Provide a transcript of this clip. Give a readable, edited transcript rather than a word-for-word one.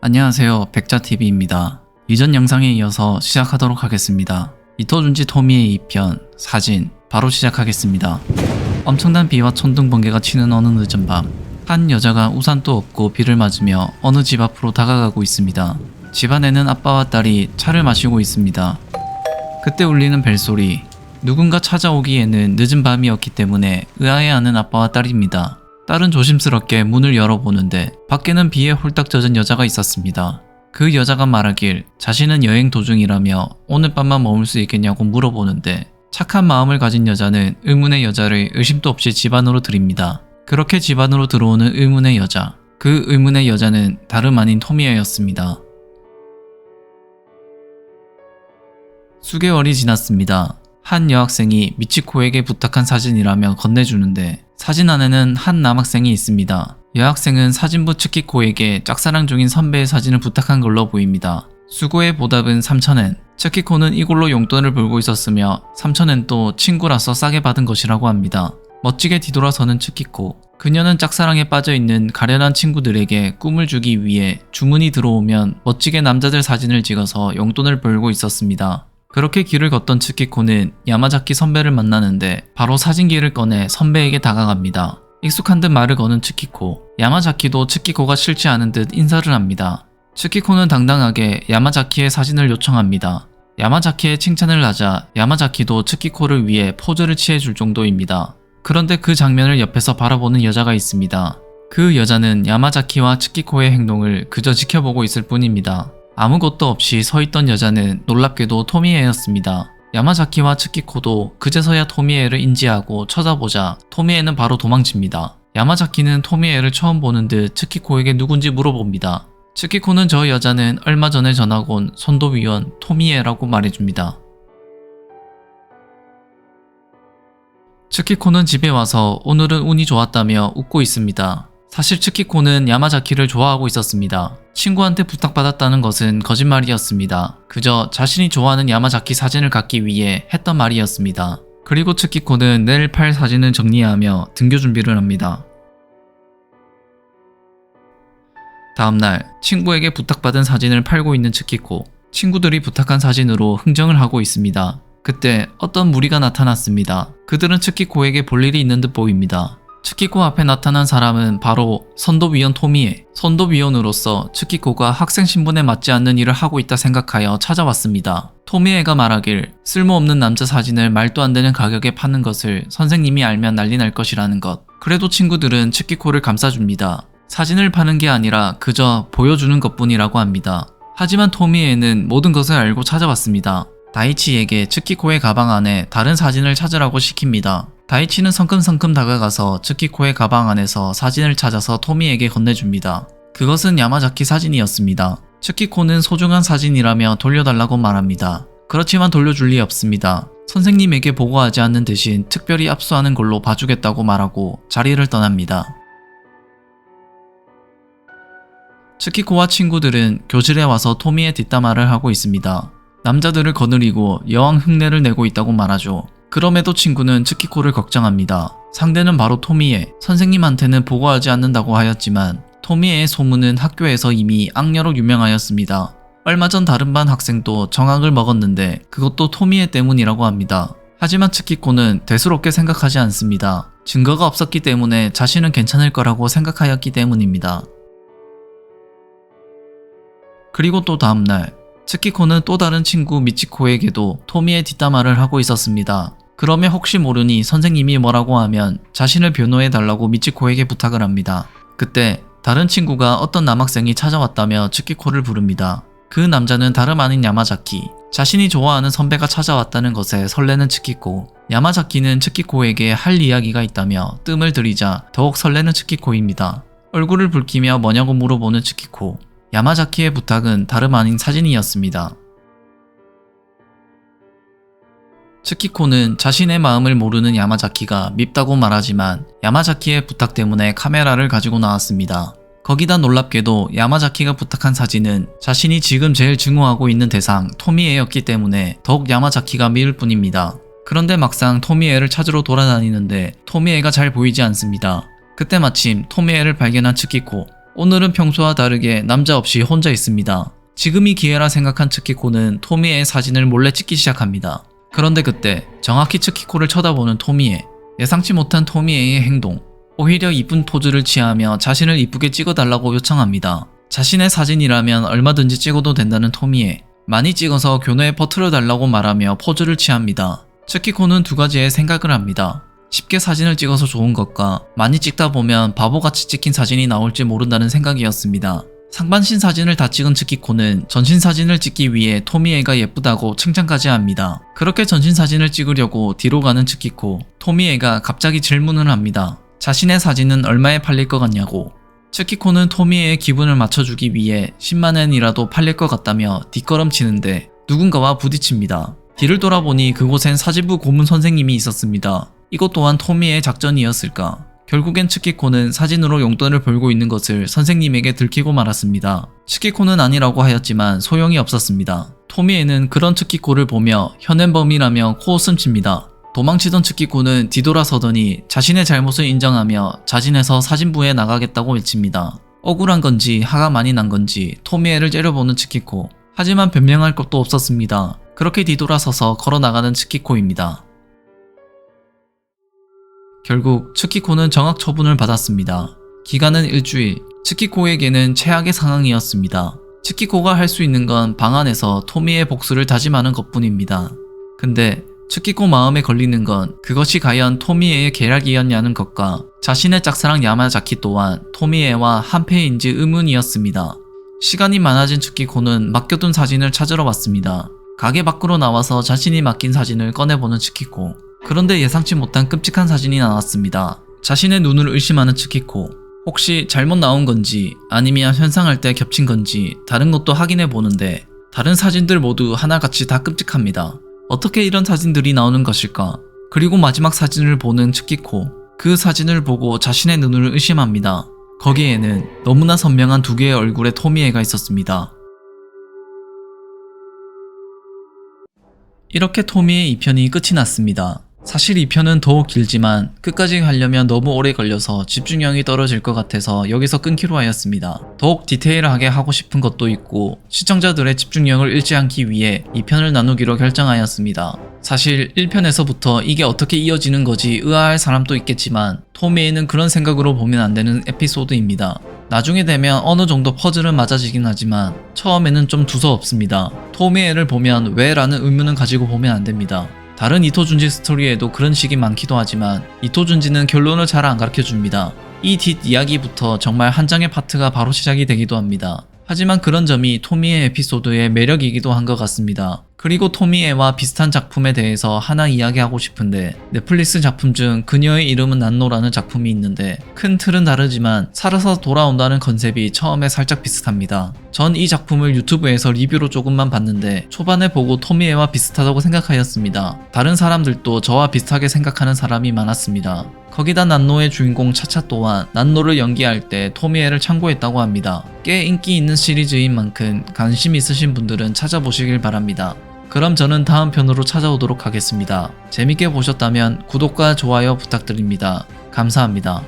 안녕하세요, 백자TV입니다. 이전 영상에 이어서 시작하도록 하겠습니다. 이토준지 토미의 2편 사진 바로 시작하겠습니다. 엄청난 비와 천둥 번개가 치는 어느 늦은 밤, 한 여자가 우산도 없고 비를 맞으며 어느 집 앞으로 다가가고 있습니다. 집 안에는 아빠와 딸이 차를 마시고 있습니다. 그때 울리는 벨소리, 누군가 찾아오기에는 늦은 밤이었기 때문에 의아해하는 아빠와 딸입니다. 딸은 조심스럽게 문을 열어보는데 밖에는 비에 홀딱 젖은 여자가 있었습니다. 그 여자가 말하길 자신은 여행 도중이라며 오늘 밤만 머물 수 있겠냐고 물어보는데 착한 마음을 가진 여자는 의문의 여자를 의심도 없이 집 안으로 들입니다. 그렇게 집 안으로 들어오는 의문의 여자, 그 의문의 여자는 다름 아닌 토미에였습니다. 수개월이 지났습니다. 한 여학생이 미치코에게 부탁한 사진이라며 건네주는데 사진 안에는 한 남학생이 있습니다. 여학생은 사진부 츠키코에게 짝사랑 중인 선배의 사진을 부탁한 걸로 보입니다. 수고의 보답은 3,000엔. 츠키코는 이걸로 용돈을 벌고 있었으며 3,000엔도 친구라서 싸게 받은 것이라고 합니다. 멋지게 뒤돌아서는 츠키코. 그녀는 짝사랑에 빠져있는 가련한 친구들에게 꿈을 주기 위해 주문이 들어오면 멋지게 남자들 사진을 찍어서 용돈을 벌고 있었습니다. 그렇게 길을 걷던 츠키코는 야마자키 선배를 만나는데 바로 사진기를 꺼내 선배에게 다가갑니다. 익숙한 듯 말을 거는 츠키코. 야마자키도 츠키코가 싫지 않은 듯 인사를 합니다. 츠키코는 당당하게 야마자키의 사진을 요청합니다. 야마자키의 칭찬을 하자 야마자키도 츠키코를 위해 포즈를 취해줄 정도입니다. 그런데 그 장면을 옆에서 바라보는 여자가 있습니다. 그 여자는 야마자키와 츠키코의 행동을 그저 지켜보고 있을 뿐입니다. 아무것도 없이 서있던 여자는 놀랍게도 토미에였습니다. 야마자키와 츠키코도 그제서야 토미에를 인지하고 쳐다보자 토미에는 바로 도망칩니다. 야마자키는 토미에를 처음 보는 듯 츠키코에게 누군지 물어봅니다. 츠키코는 저 여자는 얼마 전에 전학 온 선도위원 토미에라고 말해줍니다. 츠키코는 집에 와서 오늘은 운이 좋았다며 웃고 있습니다. 사실 츠키코는 야마자키를 좋아하고 있었습니다. 친구한테 부탁받았다는 것은 거짓말이었습니다. 그저 자신이 좋아하는 야마자키 사진을 갖기 위해 했던 말이었습니다. 그리고 츠키코는 내일 팔 사진을 정리하며 등교 준비를 합니다. 다음날 친구에게 부탁받은 사진을 팔고 있는 츠키코. 친구들이 부탁한 사진으로 흥정을 하고 있습니다. 그때 어떤 무리가 나타났습니다. 그들은 츠키코에게 볼 일이 있는 듯 보입니다. 츠키코 앞에 나타난 사람은 바로 선도위원 토미에. 선도위원으로서 츠키코가 학생 신분에 맞지 않는 일을 하고 있다 생각하여 찾아왔습니다. 토미에가 말하길 쓸모없는 남자 사진을 말도 안 되는 가격에 파는 것을 선생님이 알면 난리 날 것이라는 것. 그래도 친구들은 츠키코를 감싸줍니다. 사진을 파는 게 아니라 그저 보여주는 것뿐이라고 합니다. 하지만 토미에는 모든 것을 알고 찾아왔습니다. 다이치에게 츠키코의 가방 안에 다른 사진을 찾으라고 시킵니다. 다이치는 성큼성큼 다가가서 츠키코의 가방 안에서 사진을 찾아서 토미에게 건네줍니다. 그것은 야마자키 사진이었습니다. 츠키코는 소중한 사진이라며 돌려달라고 말합니다. 그렇지만 돌려줄 리 없습니다. 선생님에게 보고하지 않는 대신 특별히 압수하는 걸로 봐주겠다고 말하고 자리를 떠납니다. 츠키코와 친구들은 교실에 와서 토미의 뒷담화를 하고 있습니다. 남자들을 거느리고 여왕 흉내를 내고 있다고 말하죠. 그럼에도 친구는 츠키코를 걱정합니다. 상대는 바로 토미에. 선생님한테는 보고하지 않는다고 하였지만 토미에의 소문은 학교에서 이미 악녀로 유명하였습니다. 얼마 전 다른 반 학생도 정학을 먹었는데 그것도 토미에 때문이라고 합니다. 하지만 츠키코는 대수롭게 생각하지 않습니다. 증거가 없었기 때문에 자신은 괜찮을 거라고 생각하였기 때문입니다. 그리고 또 다음날 츠키코는 또 다른 친구 미치코에게도 토미의 뒷담화를 하고 있었습니다. 그러면 혹시 모르니 선생님이 뭐라고 하면 자신을 변호해달라고 미치코에게 부탁을 합니다. 그때 다른 친구가 어떤 남학생이 찾아왔다며 츠키코를 부릅니다. 그 남자는 다름 아닌 야마자키. 자신이 좋아하는 선배가 찾아왔다는 것에 설레는 츠키코. 야마자키는 츠키코에게 할 이야기가 있다며 뜸을 들이자 더욱 설레는 츠키코입니다. 얼굴을 붉히며 뭐냐고 물어보는 츠키코. 야마자키의 부탁은 다름 아닌 사진이었습니다. 츠키코는 자신의 마음을 모르는 야마자키가 밉다고 말하지만 야마자키의 부탁 때문에 카메라를 가지고 나왔습니다. 거기다 놀랍게도 야마자키가 부탁한 사진은 자신이 지금 제일 증오하고 있는 대상 토미에였기 때문에 더욱 야마자키가 미울 뿐입니다. 그런데 막상 토미에를 찾으러 돌아다니는데 토미에가 잘 보이지 않습니다. 그때 마침 토미에를 발견한 츠키코. 오늘은 평소와 다르게 남자 없이 혼자 있습니다. 지금이 기회라 생각한 츠키코는 토미에의 사진을 몰래 찍기 시작합니다. 그런데 그때 정확히 츠키코를 쳐다보는 토미에. 예상치 못한 토미에의 행동. 오히려 이쁜 포즈를 취하며 자신을 이쁘게 찍어달라고 요청합니다. 자신의 사진이라면 얼마든지 찍어도 된다는 토미에. 많이 찍어서 교내에 퍼뜨려달라고 말하며 포즈를 취합니다. 츠키코는 두 가지의 생각을 합니다. 쉽게 사진을 찍어서 좋은 것과 많이 찍다 보면 바보같이 찍힌 사진이 나올지 모른다는 생각이었습니다. 상반신 사진을 다 찍은 츠키코는 전신 사진을 찍기 위해 토미에가 예쁘다고 칭찬까지 합니다. 그렇게 전신 사진을 찍으려고 뒤로 가는 츠키코. 토미에가 갑자기 질문을 합니다. 자신의 사진은 얼마에 팔릴 것 같냐고. 츠키코는 토미에의 기분을 맞춰주기 위해 10만엔이라도 팔릴 것 같다며 뒷걸음치는데 누군가와 부딪힙니다. 뒤를 돌아보니 그곳엔 사진부 고문 선생님이 있었습니다. 이것 또한 토미에의 작전이었을까? 결국엔 츠키코는 사진으로 용돈을 벌고 있는 것을 선생님에게 들키고 말았습니다. 츠키코는 아니라고 하였지만 소용이 없었습니다. 토미에는 그런 츠키코를 보며 현행범이라며 코웃음 칩니다. 도망치던 츠키코는 뒤돌아서더니 자신의 잘못을 인정하며 자진해서 사진부에 나가겠다고 외칩니다. 억울한 건지 화가 많이 난 건지 토미에를 째려보는 츠키코. 하지만 변명할 것도 없었습니다. 그렇게 뒤돌아서서 걸어나가는 츠키코입니다. 결국 츠키코는 정학 처분을 받았습니다. 기간은 일주일. 츠키코에게는 최악의 상황이었습니다. 츠키코가 할 수 있는 건 방 안에서 토미의 복수를 다짐하는 것뿐입니다. 근데 츠키코 마음에 걸리는 건 그것이 과연 토미에의 계략이었냐는 것과 자신의 짝사랑 야마자키 또한 토미에와 한패인지 의문이었습니다. 시간이 많아진 츠키코는 맡겨둔 사진을 찾으러 왔습니다. 가게 밖으로 나와서 자신이 맡긴 사진을 꺼내보는 츠키코. 그런데 예상치 못한 끔찍한 사진이 나왔습니다. 자신의 눈을 의심하는 츠키코. 혹시 잘못 나온 건지 아니면 현상할 때 겹친 건지 다른 것도 확인해 보는데 다른 사진들 모두 하나같이 다 끔찍합니다. 어떻게 이런 사진들이 나오는 것일까? 그리고 마지막 사진을 보는 츠키코. 그 사진을 보고 자신의 눈을 의심합니다. 거기에는 너무나 선명한 두 개의 얼굴의 토미에가 있었습니다. 이렇게 토미의 2편이 끝이 났습니다. 사실 2편은 더욱 길지만 끝까지 하려면 너무 오래 걸려서 집중력이 떨어질 것 같아서 여기서 끊기로 하였습니다. 더욱 디테일하게 하고 싶은 것도 있고 시청자들의 집중력을 잃지 않기 위해 2편을 나누기로 결정하였습니다. 사실 1편에서부터 이게 어떻게 이어지는 거지 의아할 사람도 있겠지만 토미에는 그런 생각으로 보면 안 되는 에피소드입니다. 나중에 되면 어느 정도 퍼즐은 맞아지긴 하지만 처음에는 좀 두서없습니다. 토미에를 보면 왜? 라는 의문은 가지고 보면 안 됩니다. 다른 이토준지 스토리에도 그런 식이 많기도 하지만 이토준지는 결론을 잘 안 가르쳐줍니다. 이 뒷이야기부터 정말 한 장의 파트가 바로 시작이 되기도 합니다. 하지만 그런 점이 토미에 에피소드의 매력이기도 한 것 같습니다. 그리고 토미에와 비슷한 작품에 대해서 하나 이야기하고 싶은데 넷플릭스 작품 중 그녀의 이름은 난노라는 작품이 있는데 큰 틀은 다르지만 살아서 돌아온다는 컨셉이 처음에 살짝 비슷합니다. 전 이 작품을 유튜브에서 리뷰로 조금만 봤는데 초반에 보고 토미에와 비슷하다고 생각하였습니다. 다른 사람들도 저와 비슷하게 생각하는 사람이 많았습니다. 거기다 난노의 주인공 차차 또한 난노를 연기할 때 토미에를 참고했다고 합니다. 꽤 인기 있는 시리즈인 만큼 관심 있으신 분들은 찾아보시길 바랍니다. 그럼 저는 다음 편으로 찾아오도록 하겠습니다. 재밌게 보셨다면 구독과 좋아요 부탁드립니다. 감사합니다.